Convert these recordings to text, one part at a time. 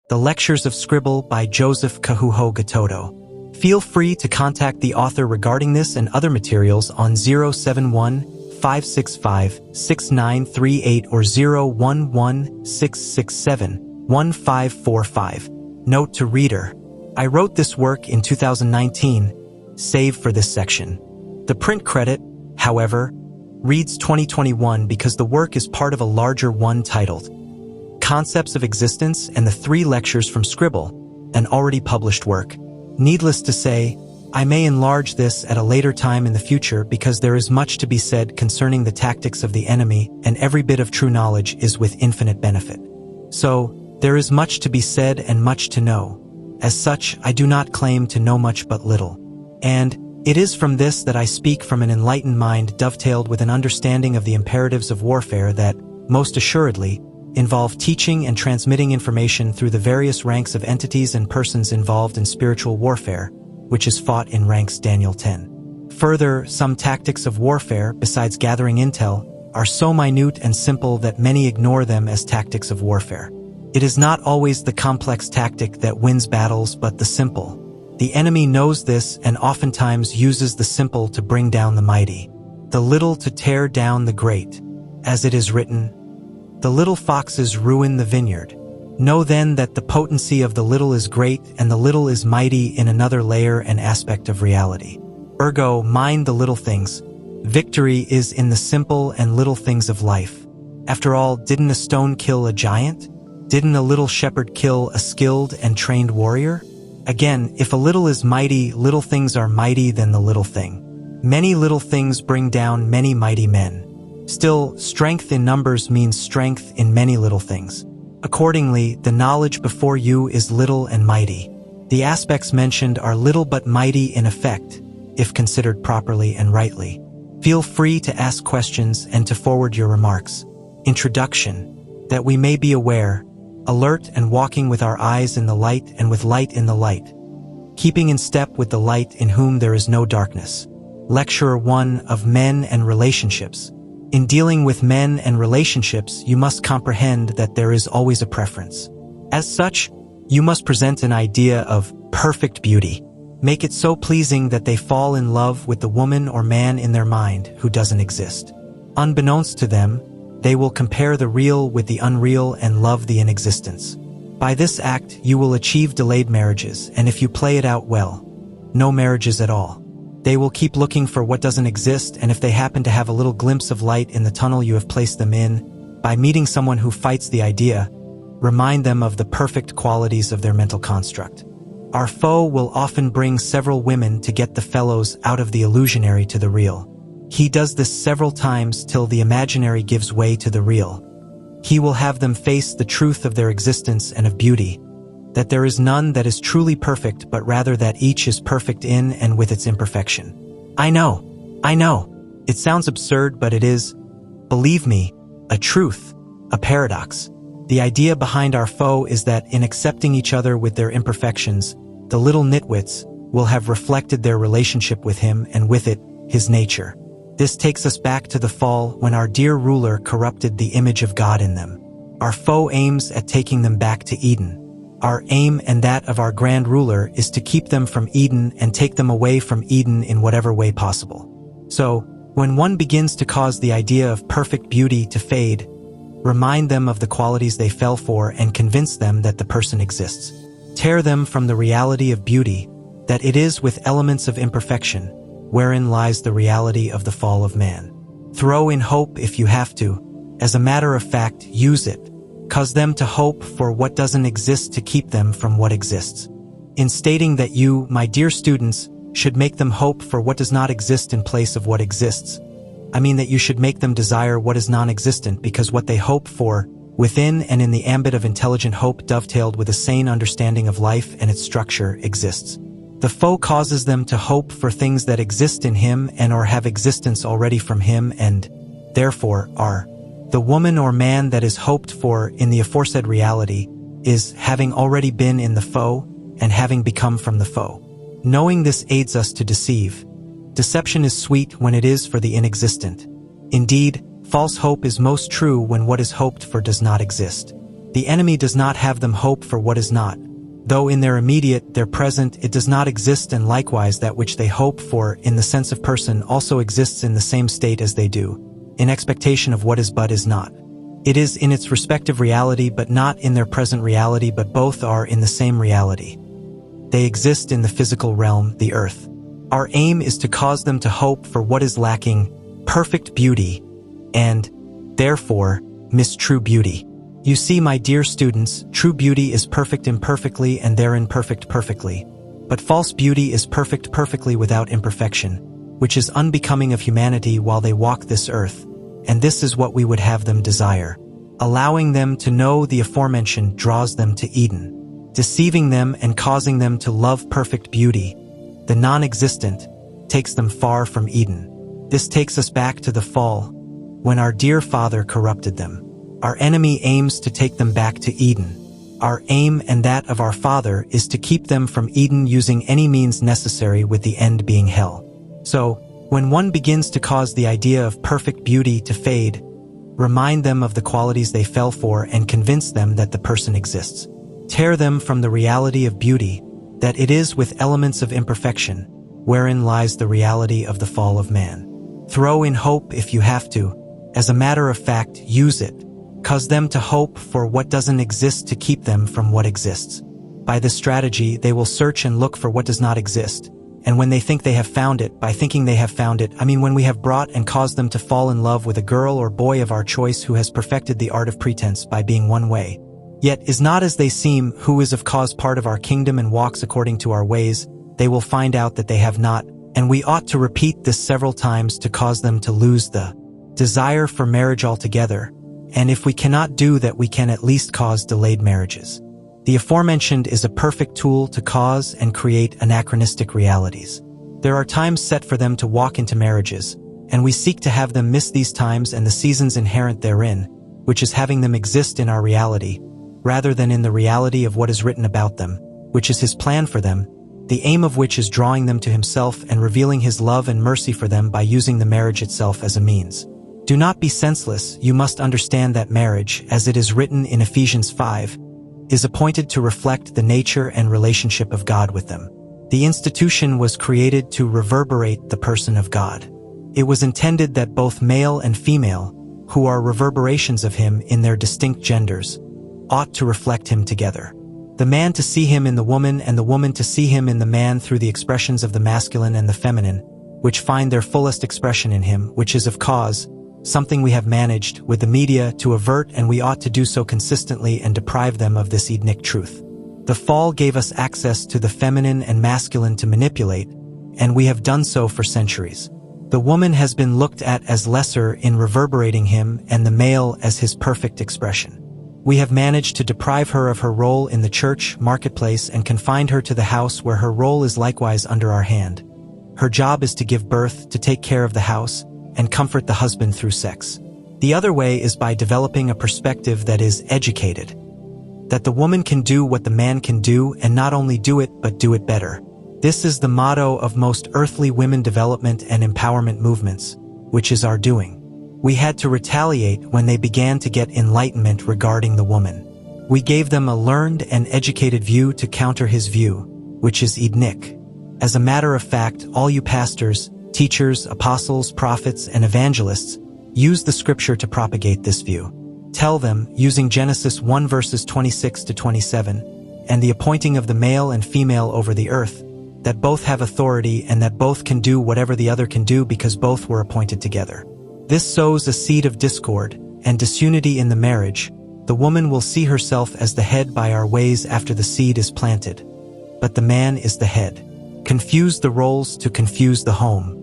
The Lectures of Scribble by Joseph Kahuho Gatoto. Feel free to contact the author regarding this and other materials on 071-565-6938 or 011-667-1545. Note to reader: I wrote this work in 2019, save for this section. The print credit, however, reads 2021 because the work is part of a larger one titled Concepts of Existence and the 3 lectures from Scribble, an already published work. Needless to say, I may enlarge this at a later time in the future because there is much to be said concerning the tactics of the enemy, and every bit of true knowledge is with infinite benefit. So, there is much to be said and much to know. As such, I do not claim to know much but little. And it is from this that I speak from an enlightened mind dovetailed with an understanding of the imperatives of warfare that, most assuredly, involve teaching and transmitting information through the various ranks of entities and persons involved in spiritual warfare, which is fought in ranks Daniel 10. Further, some tactics of warfare, besides gathering intel, are so minute and simple that many ignore them as tactics of warfare. It is not always the complex tactic that wins battles but the simple. The enemy knows this and oftentimes uses the simple to bring down the mighty, the little to tear down the great. As it is written, "The little foxes ruin the vineyard." Know then that the potency of the little is great and the little is mighty in another layer and aspect of reality. Ergo, mind the little things. Victory is in the simple and little things of life. After all, didn't a stone kill a giant? Didn't a little shepherd kill a skilled and trained warrior? Again, if a little is mighty, little things are mighty than the little thing. Many little things bring down many mighty men. Still, strength in numbers means strength in many little things. Accordingly, the knowledge before you is little and mighty. The aspects mentioned are little but mighty in effect, if considered properly and rightly. Feel free to ask questions and to forward your remarks. Introduction. That we may be aware, alert and walking with our eyes in the light and with light in the light, keeping in step with the light in whom there is no darkness. Lecture 1 of Men and Relationships. In dealing with men and relationships, you must comprehend that there is always a preference. As such, you must present an idea of perfect beauty. Make it so pleasing that they fall in love with the woman or man in their mind who doesn't exist. Unbeknownst to them, they will compare the real with the unreal and love the inexistence. By this act, you will achieve delayed marriages, and if you play it out well, no marriages at all. They will keep looking for what doesn't exist, and if they happen to have a little glimpse of light in the tunnel you have placed them in, by meeting someone who fights the idea, remind them of the perfect qualities of their mental construct. Our foe will often bring several women to get the fellows out of the illusionary to the real. He does this several times till the imaginary gives way to the real. He will have them face the truth of their existence and of beauty, that there is none that is truly perfect but rather that each is perfect in and with its imperfection. I know. It sounds absurd, but it is, believe me, a truth, a paradox. The idea behind our foe is that in accepting each other with their imperfections, the little nitwits will have reflected their relationship with him and with it, his nature. This takes us back to the fall when our dear ruler corrupted the image of God in them. Our foe aims at taking them back to Eden. Our aim and that of our grand ruler is to keep them from Eden and take them away from Eden in whatever way possible. So, when one begins to cause the idea of perfect beauty to fade, remind them of the qualities they fell for and convince them that the person exists. Tear them from the reality of beauty, that it is with elements of imperfection, wherein lies the reality of the fall of man. Throw in hope if you have to. As a matter of fact, use it. Cause them to hope for what doesn't exist to keep them from what exists. In stating that you, my dear students, should make them hope for what does not exist in place of what exists, I mean that you should make them desire what is non-existent because what they hope for, within and in the ambit of intelligent hope dovetailed with a sane understanding of life and its structure, exists. The foe causes them to hope for things that exist in him and or have existence already from him and, therefore, are. The woman or man that is hoped for in the aforesaid reality is having already been in the foe and having become from the foe. Knowing this aids us to deceive. Deception is sweet when it is for the inexistent. Indeed, false hope is most true when what is hoped for does not exist. The enemy does not have them hope for what is not. Though in their immediate, their present, it does not exist, and likewise that which they hope for in the sense of person also exists in the same state as they do, in expectation of what is but is not. It is in its respective reality but not in their present reality, but both are in the same reality. They exist in the physical realm, the earth. Our aim is to cause them to hope for what is lacking, perfect beauty, and, therefore, miss true beauty. You see, my dear students, true beauty is perfect imperfectly and therein perfect perfectly. But false beauty is perfect perfectly without imperfection, which is unbecoming of humanity while they walk this earth, and this is what we would have them desire. Allowing them to know the aforementioned draws them to Eden. Deceiving them and causing them to love perfect beauty, the non-existent, takes them far from Eden. This takes us back to the fall, when our dear Father corrupted them. Our enemy aims to take them back to Eden. Our aim and that of our Father is to keep them from Eden using any means necessary, with the end being hell. So, when one begins to cause the idea of perfect beauty to fade, remind them of the qualities they fell for and convince them that the person exists. Tear them from the reality of beauty, that it is with elements of imperfection, wherein lies the reality of the fall of man. Throw in hope if you have to. As a matter of fact, use it. Cause them to hope for what doesn't exist to keep them from what exists. By this strategy, they will search and look for what does not exist. And when they think they have found it, by thinking they have found it, I mean when we have brought and caused them to fall in love with a girl or boy of our choice who has perfected the art of pretense by being one way, yet is not as they seem, who is of cause part of our kingdom and walks according to our ways, they will find out that they have not, and we ought to repeat this several times to cause them to lose the desire for marriage altogether. And if we cannot do that, we can at least cause delayed marriages. The aforementioned is a perfect tool to cause and create anachronistic realities. There are times set for them to walk into marriages, and we seek to have them miss these times and the seasons inherent therein, which is having them exist in our reality, rather than in the reality of what is written about them, which is His plan for them, the aim of which is drawing them to Himself and revealing His love and mercy for them by using the marriage itself as a means. Do not be senseless. You must understand that marriage, as it is written in Ephesians 5, is appointed to reflect the nature and relationship of God with them. The institution was created to reverberate the person of God. It was intended that both male and female, who are reverberations of Him in their distinct genders, ought to reflect Him together. The man to see Him in the woman and the woman to see Him in the man through the expressions of the masculine and the feminine, which find their fullest expression in Him, which is of cause, something we have managed, with the media, to avert, and we ought to do so consistently and deprive them of this Edenic truth. The fall gave us access to the feminine and masculine to manipulate, and we have done so for centuries. The woman has been looked at as lesser in reverberating Him and the male as His perfect expression. We have managed to deprive her of her role in the church, marketplace, and confined her to the house, where her role is likewise under our hand. Her job is to give birth, to take care of the house, and comfort the husband through sex. The other way is by developing a perspective that is educated, that the woman can do what the man can do, and not only do it, but do it better. This is the motto of most earthly women development and empowerment movements, which is our doing. We had to retaliate when they began to get enlightenment regarding the woman. We gave them a learned and educated view to counter his view, which is Edenic. As a matter of fact, all you pastors, teachers, apostles, prophets, and evangelists use the scripture to propagate this view. Tell them, using Genesis 1 verses 26 to 27, and the appointing of the male and female over the earth, that both have authority and that both can do whatever the other can do because both were appointed together. This sows a seed of discord and disunity in the marriage. The woman will see herself as the head by our ways after the seed is planted, but the man is the head. Confuse the roles to confuse the home.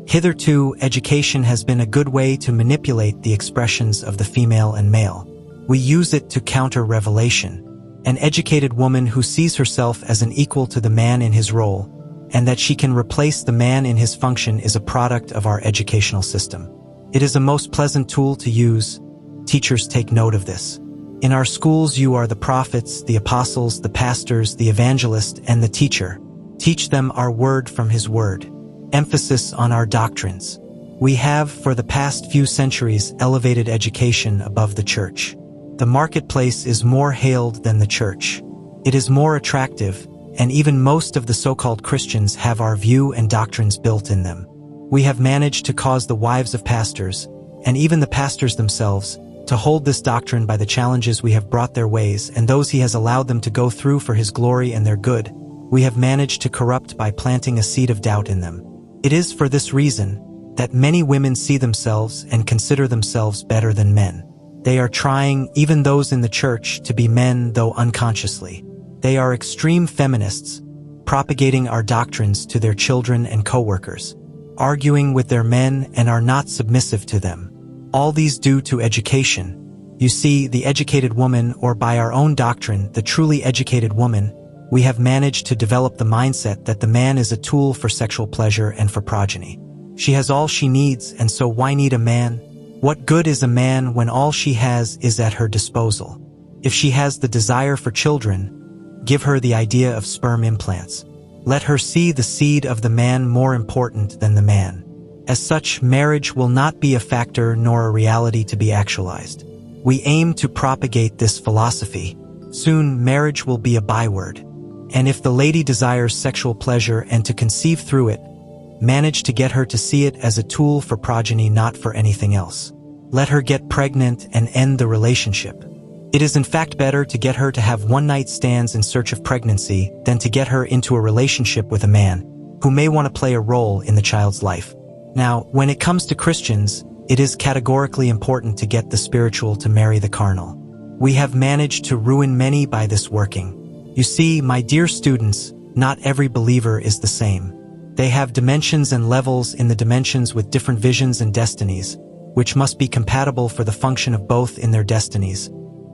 Hitherto, education has been a good way to manipulate the expressions of the female and male. We use it to counter revelation. An educated woman who sees herself as an equal to the man in his role, and that she can replace the man in his function, is a product of our educational system. It is a most pleasant tool to use. Teachers, take note of this. In our schools, you are the prophets, the apostles, the pastors, the evangelist, and the teacher. Teach them our word from His word. Emphasis on our doctrines. We have, for the past few centuries, elevated education above the church. The marketplace is more hailed than the church. It is more attractive, and even most of the so-called Christians have our view and doctrines built in them. We have managed to cause the wives of pastors, and even the pastors themselves, to hold this doctrine by the challenges we have brought their ways and those he has allowed them to go through for his glory and their good. We have managed to corrupt by planting a seed of doubt in them. It is for this reason that many women see themselves and consider themselves better than men. They are trying, even those in the church, to be men, though unconsciously. They are extreme feminists, propagating our doctrines to their children and co-workers, arguing with their men and are not submissive to them. All these due to education. You see, the educated woman, or by our own doctrine, the truly educated woman, we have managed to develop the mindset that the man is a tool for sexual pleasure and for progeny. She has all she needs, and so why need a man? What good is a man when all she has is at her disposal? If she has the desire for children, give her the idea of sperm implants. Let her see the seed of the man more important than the man. As such, marriage will not be a factor nor a reality to be actualized. We aim to propagate this philosophy. Soon, marriage will be a byword. And if the lady desires sexual pleasure and to conceive through it, manage to get her to see it as a tool for progeny, not for anything else. Let her get pregnant and end the relationship. It is in fact better to get her to have one-night stands in search of pregnancy than to get her into a relationship with a man who may want to play a role in the child's life. Now, when it comes to Christians, it is categorically important to get the spiritual to marry the carnal. We have managed to ruin many by this working. You see, my dear students, not every believer is the same. They have dimensions and levels in the dimensions with different visions and destinies, which must be compatible for the function of both in their destinies,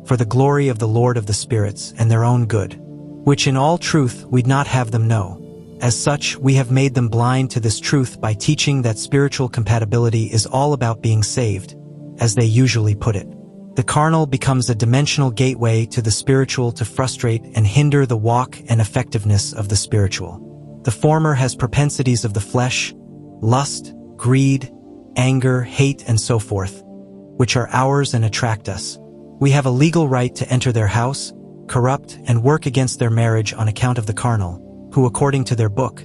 for the glory of the Lord of the spirits and their own good, which in all truth we'd not have them know. As such, we have made them blind to this truth by teaching that spiritual compatibility is all about being saved, as they usually put it. The carnal becomes a dimensional gateway to the spiritual to frustrate and hinder the walk and effectiveness of the spiritual. The former has propensities of the flesh, lust, greed, anger, hate, and so forth, which are ours and attract us. We have a legal right to enter their house, corrupt, and work against their marriage on account of the carnal, who, according to their book,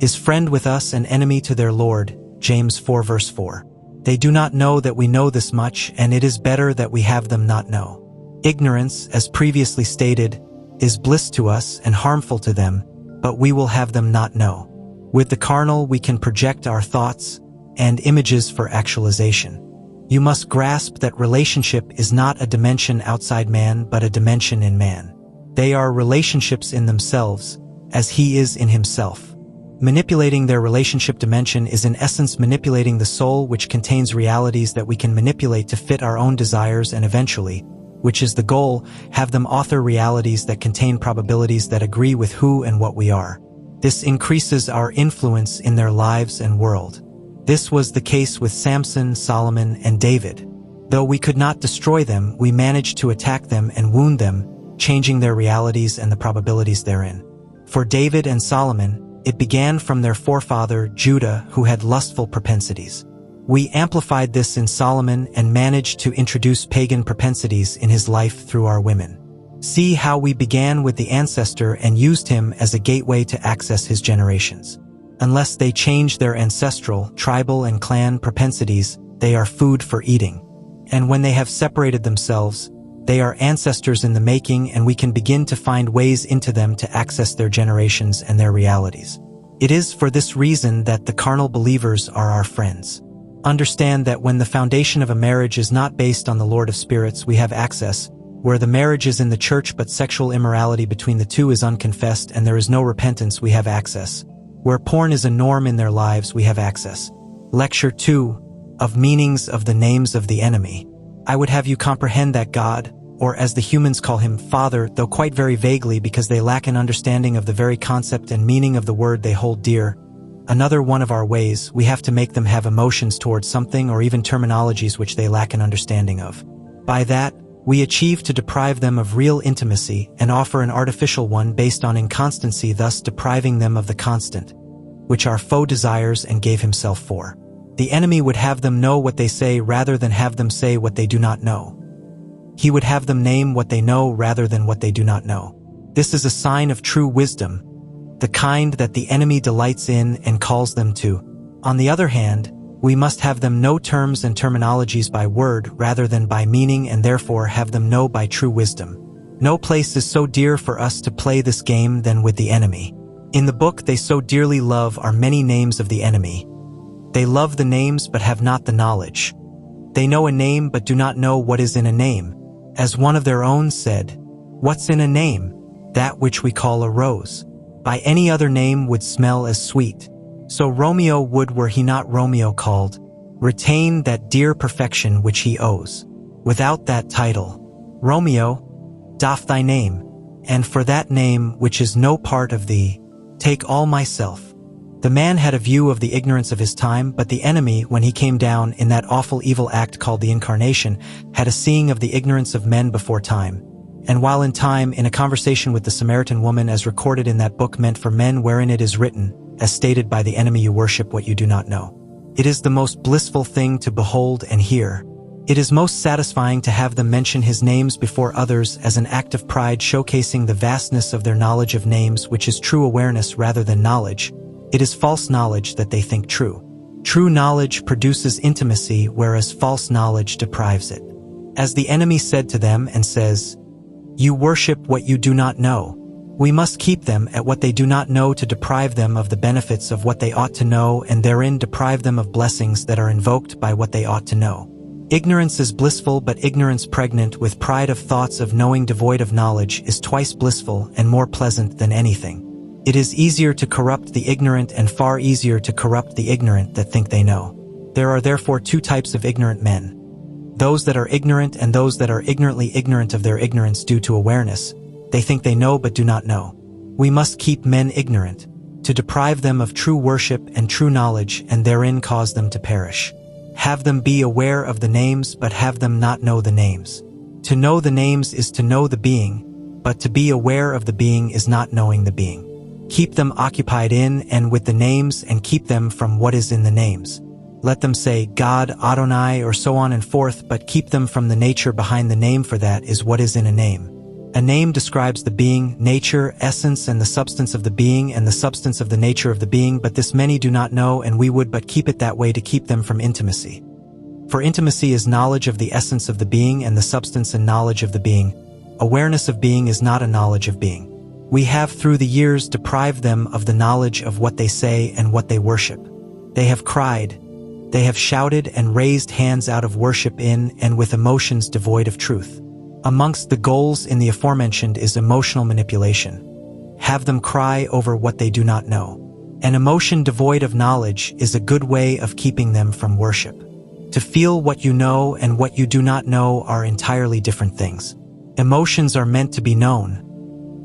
is friend with us and enemy to their Lord, James 4 verse 4. They do not know that we know this much, and it is better that we have them not know. Ignorance, as previously stated, is bliss to us and harmful to them, but we will have them not know. With the carnal we can project our thoughts and images for actualization. You must grasp that relationship is not a dimension outside man but a dimension in man. They are relationships in themselves, as he is in himself. Manipulating their relationship dimension is in essence manipulating the soul, which contains realities that we can manipulate to fit our own desires and eventually, which is the goal, have them author realities that contain probabilities that agree with who and what we are. This increases our influence in their lives and world. This was the case with Samson, Solomon, and David. Though we could not destroy them, we managed to attack them and wound them, changing their realities and the probabilities therein. For David and Solomon, it began from their forefather, Judah, who had lustful propensities. We amplified this in Solomon and managed to introduce pagan propensities in his life through our women. See how we began with the ancestor and used him as a gateway to access his generations. Unless they change their ancestral, tribal, and clan propensities, they are food for eating. And when they have separated themselves, they are ancestors in the making, and we can begin to find ways into them to access their generations and their realities. It is for this reason that the carnal believers are our friends. Understand that when the foundation of a marriage is not based on the Lord of Spirits, we have access. Where the marriage is in the church but sexual immorality between the two is unconfessed and there is no repentance, we have access. Where porn is a norm in their lives, we have access. Lecture 2 of Meanings of the Names of the Enemy. I would have you comprehend that God, or as the humans call him, Father, though quite very vaguely because they lack an understanding of the very concept and meaning of the word they hold dear. Another one of our ways, we have to make them have emotions towards something or even terminologies which they lack an understanding of. By that, we achieve to deprive them of real intimacy and offer an artificial one based on inconstancy, thus depriving them of the constant, which our foe desires and gave himself for. The enemy would have them know what they say rather than have them say what they do not know. He would have them name what they know rather than what they do not know. This is a sign of true wisdom, the kind that the enemy delights in and calls them to. On the other hand, we must have them know terms and terminologies by word rather than by meaning, and therefore have them know by true wisdom. No place is so dear for us to play this game than with the enemy. In the book they so dearly love are many names of the enemy. They love the names but have not the knowledge. They know a name but do not know what is in a name. As one of their own said, "What's in a name? That which we call a rose. By any other name would smell as sweet. So Romeo would, were he not Romeo called, retain that dear perfection which he owes. Without that title, Romeo, doff thy name, and for that name which is no part of thee, take all myself." The man had a view of the ignorance of his time, but the enemy, when he came down in that awful evil act called the incarnation, had a seeing of the ignorance of men before time. And while in time, in a conversation with the Samaritan woman as recorded in that book meant for men, wherein it is written, as stated by the enemy, "You worship what you do not know." It is the most blissful thing to behold and hear. It is most satisfying to have them mention his names before others as an act of pride, showcasing the vastness of their knowledge of names, which is true awareness rather than knowledge. It is false knowledge that they think true. True knowledge produces intimacy, whereas false knowledge deprives it. As the enemy said to them and says, "You worship what you do not know." We must keep them at what they do not know to deprive them of the benefits of what they ought to know, and therein deprive them of blessings that are invoked by what they ought to know. Ignorance is blissful, but ignorance pregnant with pride of thoughts of knowing devoid of knowledge is twice blissful and more pleasant than anything. It is easier to corrupt the ignorant and far easier to corrupt the ignorant that think they know. There are therefore two types of ignorant men. Those that are ignorant and those that are ignorantly ignorant of their ignorance due to awareness. They think they know but do not know. We must keep men ignorant, to deprive them of true worship and true knowledge, and therein cause them to perish. Have them be aware of the names but have them not know the names. To know the names is to know the being, but to be aware of the being is not knowing the being. Keep them occupied in and with the names and keep them from what is in the names. Let them say God, Adonai, or so on and forth, but keep them from the nature behind the name, for that is what is in a name. A name describes the being, nature, essence, and the substance of the being, and the substance of the nature of the being, but this many do not know, and we would but keep it that way to keep them from intimacy. For intimacy is knowledge of the essence of the being and the substance and knowledge of the being. Awareness of being is not a knowledge of being. We have through the years deprived them of the knowledge of what they say and what they worship. They have cried, they have shouted and raised hands out of worship in and with emotions devoid of truth. Amongst the goals in the aforementioned is emotional manipulation. Have them cry over what they do not know. An emotion devoid of knowledge is a good way of keeping them from worship. To feel what you know and what you do not know are entirely different things. Emotions are meant to be known.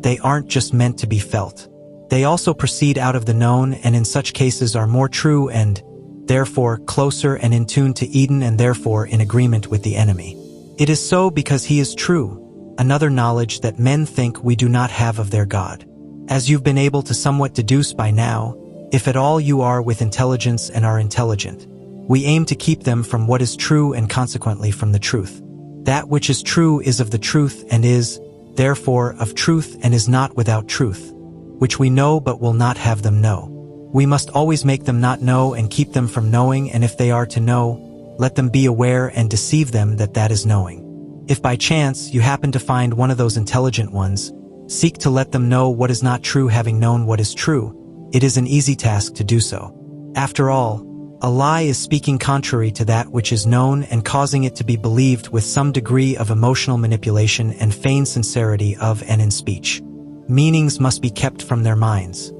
They aren't just meant to be felt. They also proceed out of the known, and in such cases are more true and, therefore, closer and in tune to Eden, and therefore in agreement with the enemy. It is so because he is true, another knowledge that men think we do not have of their God. As you've been able to somewhat deduce by now, if at all you are with intelligence and are intelligent, we aim to keep them from what is true and consequently from the truth. That which is true is of the truth and is, therefore, of truth and is not without truth, which we know but will not have them know. We must always make them not know and keep them from knowing, and if they are to know, let them be aware and deceive them that that is knowing. If by chance you happen to find one of those intelligent ones, seek to let them know what is not true, having known what is true. It is an easy task to do so. After all, a lie is speaking contrary to that which is known and causing it to be believed with some degree of emotional manipulation and feigned sincerity of and in speech. Meanings must be kept from their minds.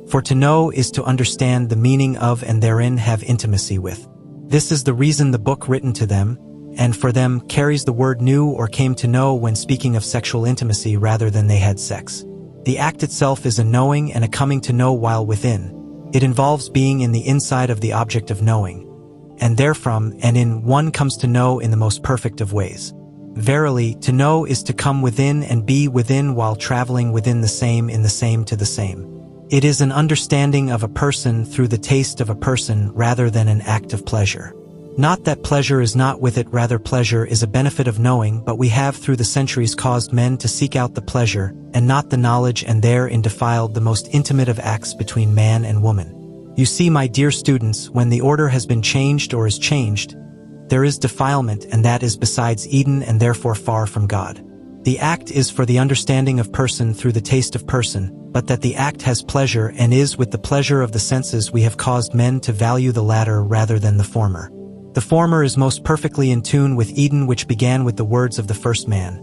For to know is to understand the meaning of and therein have intimacy with. This is the reason the book written to them, and for them, carries the word knew or came to know when speaking of sexual intimacy rather than they had sex. The act itself is a knowing and a coming to know while within. It involves being in the inside of the object of knowing, and therefrom and in one comes to know in the most perfect of ways. Verily, to know is to come within and be within while traveling within the same in the same to the same. It is an understanding of a person through the taste of a person rather than an act of pleasure. Not that pleasure is not with it, rather pleasure is a benefit of knowing, but we have through the centuries caused men to seek out the pleasure, and not the knowledge, and therein defiled the most intimate of acts between man and woman. You see, my dear students, when the order has been changed or is changed, there is defilement, and that is besides Eden and therefore far from God. The act is for the understanding of person through the taste of person, but that the act has pleasure and is with the pleasure of the senses, we have caused men to value the latter rather than the former. The former is most perfectly in tune with Eden, which began with the words of the first man,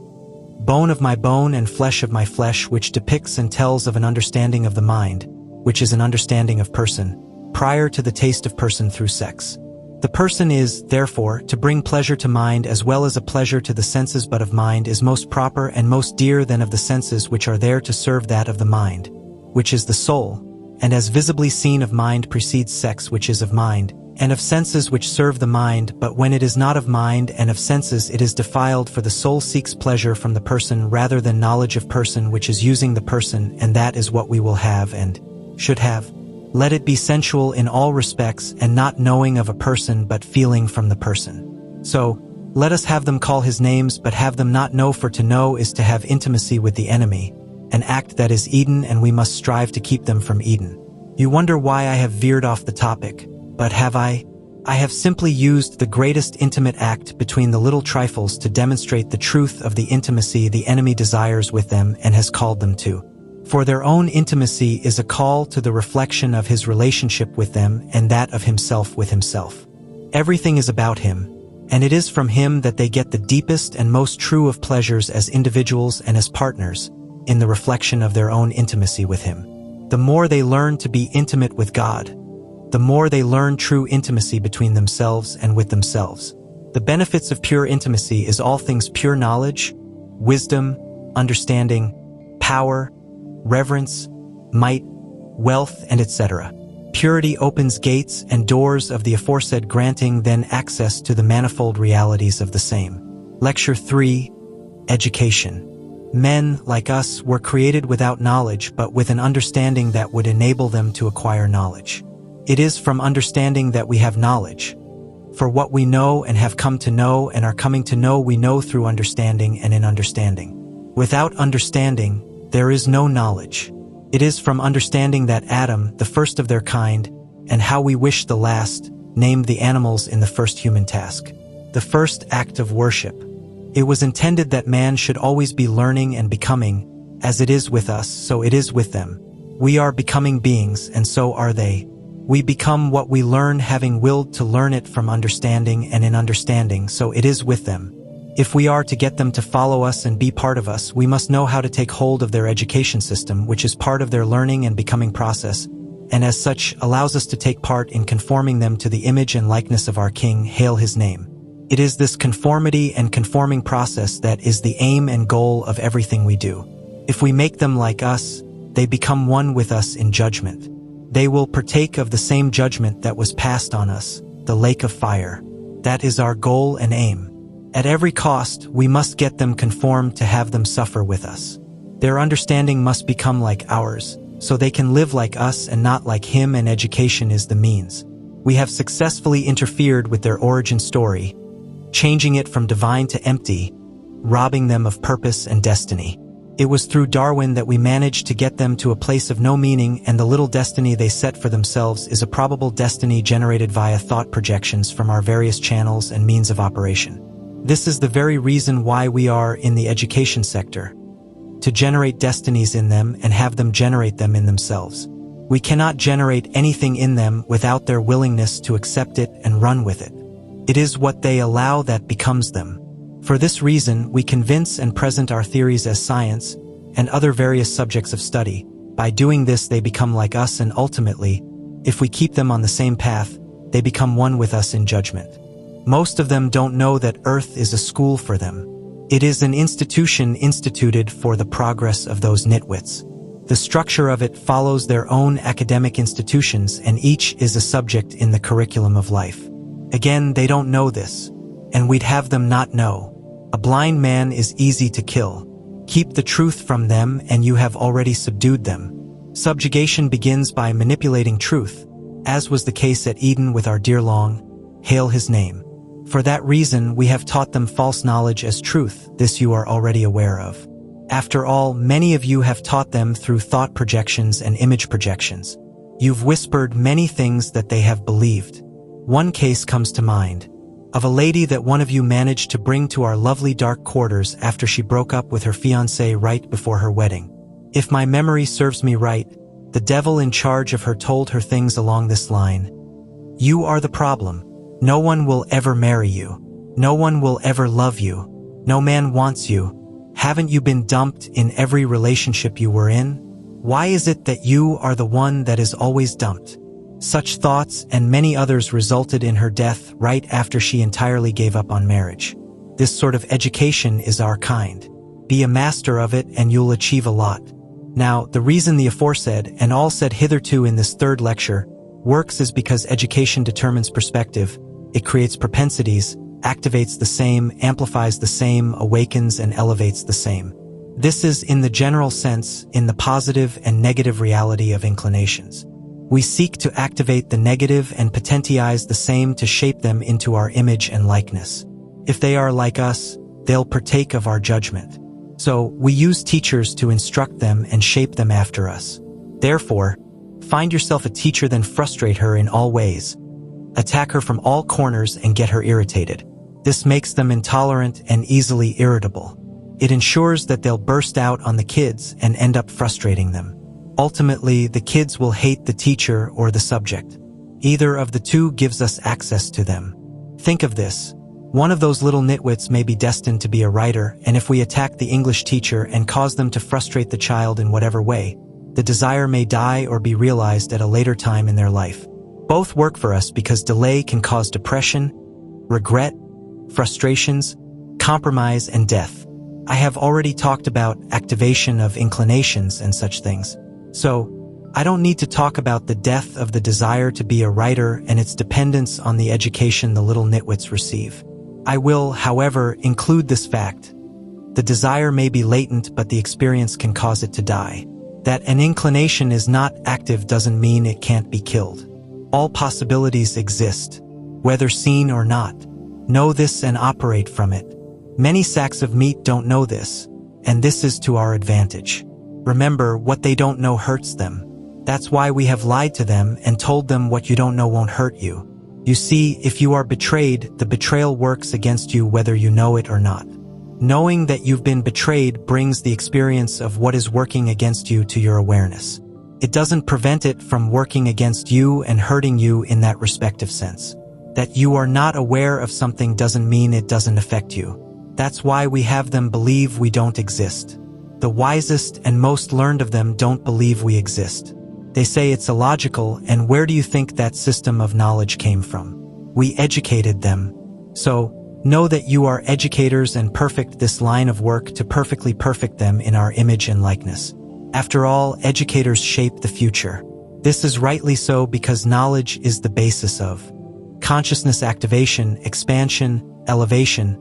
"Bone of my bone and flesh of my flesh," which depicts and tells of an understanding of the mind, which is an understanding of person, prior to the taste of person through sex. The person is, therefore, to bring pleasure to mind as well as a pleasure to the senses, but of mind is most proper and most dear than of the senses, which are there to serve that of the mind, which is the soul, and as visibly seen of mind precedes sex, which is of mind, and of senses which serve the mind, but when it is not of mind and of senses it is defiled, for the soul seeks pleasure from the person rather than knowledge of person, which is using the person, and that is what we will have and should have. Let it be sensual in all respects, and not knowing of a person but feeling from the person. So, let us have them call his names, but have them not know, for to know is to have intimacy with the enemy, an act that is Eden, and we must strive to keep them from Eden. You wonder why I have veered off the topic, but have I? I have simply used the greatest intimate act between the little trifles to demonstrate the truth of the intimacy the enemy desires with them and has called them to. For their own intimacy is a call to the reflection of his relationship with them and that of himself with himself. Everything is about him, and it is from him that they get the deepest and most true of pleasures as individuals and as partners, in the reflection of their own intimacy with him. The more they learn to be intimate with God, the more they learn true intimacy between themselves and with themselves. The benefits of pure intimacy is all things pure knowledge, wisdom, understanding, power, reverence, might, wealth, and etc. Purity opens gates and doors of the aforesaid, granting then access to the manifold realities of the same. Lecture 3, Education. Men, like us, were created without knowledge, but with an understanding that would enable them to acquire knowledge. It is from understanding that we have knowledge. For what we know and have come to know and are coming to know, we know through understanding and in understanding. Without understanding, there is no knowledge. It is from understanding that Adam, the first of their kind, and how we wish the last, named the animals in the first human task. The first act of worship. It was intended that man should always be learning and becoming, as it is with us, so it is with them. We are becoming beings, and so are they. We become what we learn, having willed to learn it from understanding and in understanding, so it is with them. If we are to get them to follow us and be part of us, we must know how to take hold of their education system, which is part of their learning and becoming process, and as such allows us to take part in conforming them to the image and likeness of our King, hail his name. It is this conformity and conforming process that is the aim and goal of everything we do. If we make them like us, they become one with us in judgment. They will partake of the same judgment that was passed on us, the lake of fire. That is our goal and aim. At every cost, we must get them conformed to have them suffer with us. Their understanding must become like ours, so they can live like us and not like him, and education is the means. We have successfully interfered with their origin story, changing it from divine to empty, robbing them of purpose and destiny. It was through Darwin that we managed to get them to a place of no meaning, and the little destiny they set for themselves is a probable destiny generated via thought projections from our various channels and means of operation. This is the very reason why we are in the education sector, to generate destinies in them and have them generate them in themselves. We cannot generate anything in them without their willingness to accept it and run with it. It is what they allow that becomes them. For this reason, we convince and present our theories as science and other various subjects of study. By doing this, they become like us, and ultimately, if we keep them on the same path, they become one with us in judgment. Most of them don't know that Earth is a school for them. It is an institution instituted for the progress of those nitwits. The structure of it follows their own academic institutions, and each is a subject in the curriculum of life. Again, they don't know this, and we'd have them not know. A blind man is easy to kill. Keep the truth from them and you have already subdued them. Subjugation begins by manipulating truth, as was the case at Eden with our dear long hail his name. For that reason, we have taught them false knowledge as truth. This you are already aware of. After all, many of you have taught them through thought projections and image projections. You've whispered many things that they have believed. One case comes to mind, of a lady that one of you managed to bring to our lovely dark quarters after she broke up with her fiancé right before her wedding. If my memory serves me right, the devil in charge of her told her things along this line. You are the problem. No one will ever marry you. No one will ever love you. No man wants you. Haven't you been dumped in every relationship you were in? Why is it that you are the one that is always dumped? Such thoughts and many others resulted in her death right after she entirely gave up on marriage. This sort of education is our kind. Be a master of it and you'll achieve a lot. Now, the reason the aforesaid and all said hitherto in this third lecture works is because education determines perspective. It creates propensities, activates the same, amplifies the same, awakens and elevates the same. This is, in the general sense, in the positive and negative reality of inclinations. We seek to activate the negative and potentialize the same to shape them into our image and likeness. If they are like us, they'll partake of our judgment. So, we use teachers to instruct them and shape them after us. Therefore, find yourself a teacher, then frustrate her in all ways. Attack her from all corners and get her irritated. This makes them intolerant and easily irritable. It ensures that they'll burst out on the kids and end up frustrating them. Ultimately, the kids will hate the teacher or the subject. Either of the two gives us access to them. Think of this. One of those little nitwits may be destined to be a writer, and if we attack the English teacher and cause them to frustrate the child in whatever way, the desire may die or be realized at a later time in their life. Both work for us because delay can cause depression, regret, frustrations, compromise, and death. I have already talked about activation of inclinations and such things. So, I don't need to talk about the death of the desire to be a writer and its dependence on the education the little nitwits receive. I will, however, include this fact. The desire may be latent, but the experience can cause it to die. That an inclination is not active doesn't mean it can't be killed. All possibilities exist, whether seen or not. Know this and operate from it. Many sacks of meat don't know this, and this is to our advantage. Remember, what they don't know hurts them. That's why we have lied to them and told them what you don't know won't hurt you. You see, if you are betrayed, the betrayal works against you whether you know it or not. Knowing that you've been betrayed brings the experience of what is working against you to your awareness. It doesn't prevent it from working against you and hurting you in that respective sense. That you are not aware of something doesn't mean it doesn't affect you. That's why we have them believe we don't exist. The wisest and most learned of them don't believe we exist. They say it's illogical, and where do you think that system of knowledge came from? We educated them. So, know that you are educators and perfect this line of work to perfectly perfect them in our image and likeness. After all, educators shape the future. This is rightly so because knowledge is the basis of consciousness activation, expansion, elevation,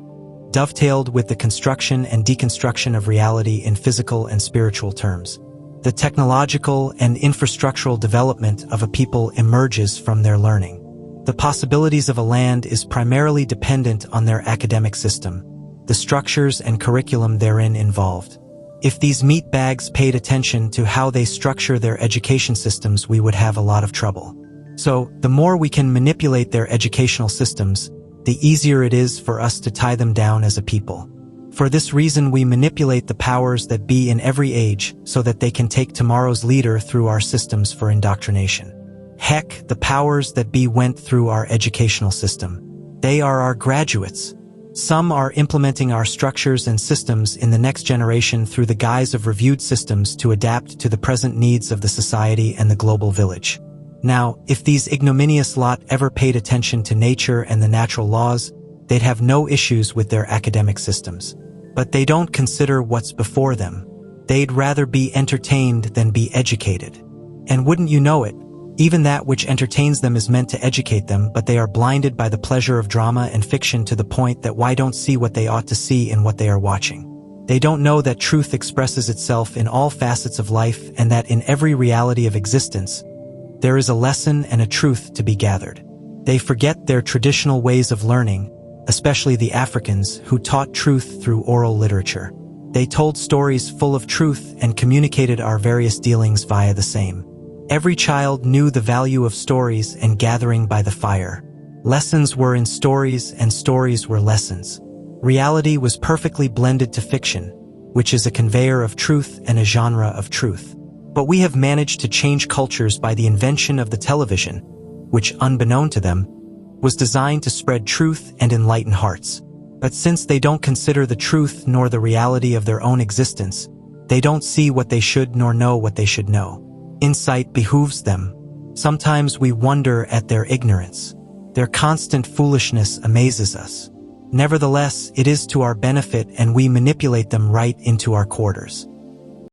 dovetailed with the construction and deconstruction of reality in physical and spiritual terms. The technological and infrastructural development of a people emerges from their learning. The possibilities of a land is primarily dependent on their academic system, the structures and curriculum therein involved. If these meatbags paid attention to how they structure their education systems, we would have a lot of trouble. So, the more we can manipulate their educational systems, the easier it is for us to tie them down as a people. For this reason, we manipulate the powers that be in every age so that they can take tomorrow's leader through our systems for indoctrination. Heck, the powers that be went through our educational system. They are our graduates. Some are implementing our structures and systems in the next generation through the guise of reviewed systems to adapt to the present needs of the society and the global village. Now, if these ignominious lot ever paid attention to nature and the natural laws, they'd have no issues with their academic systems. But they don't consider what's before them. They'd rather be entertained than be educated. And wouldn't you know it, even that which entertains them is meant to educate them, but they are blinded by the pleasure of drama and fiction to the point that why don't see what they ought to see in what they are watching. They don't know that truth expresses itself in all facets of life and that in every reality of existence, there is a lesson and a truth to be gathered. They forget their traditional ways of learning, especially the Africans who taught truth through oral literature. They told stories full of truth and communicated our various dealings via the same. Every child knew the value of stories and gathering by the fire. Lessons were in stories and stories were lessons. Reality was perfectly blended to fiction, which is a conveyor of truth and a genre of truth. But we have managed to change cultures by the invention of the television, which, unbeknown to them, was designed to spread truth and enlighten hearts. But since they don't consider the truth nor the reality of their own existence, they don't see what they should nor know what they should know. Insight behooves them. Sometimes we wonder at their ignorance. Their constant foolishness amazes us. Nevertheless, it is to our benefit and we manipulate them right into our quarters.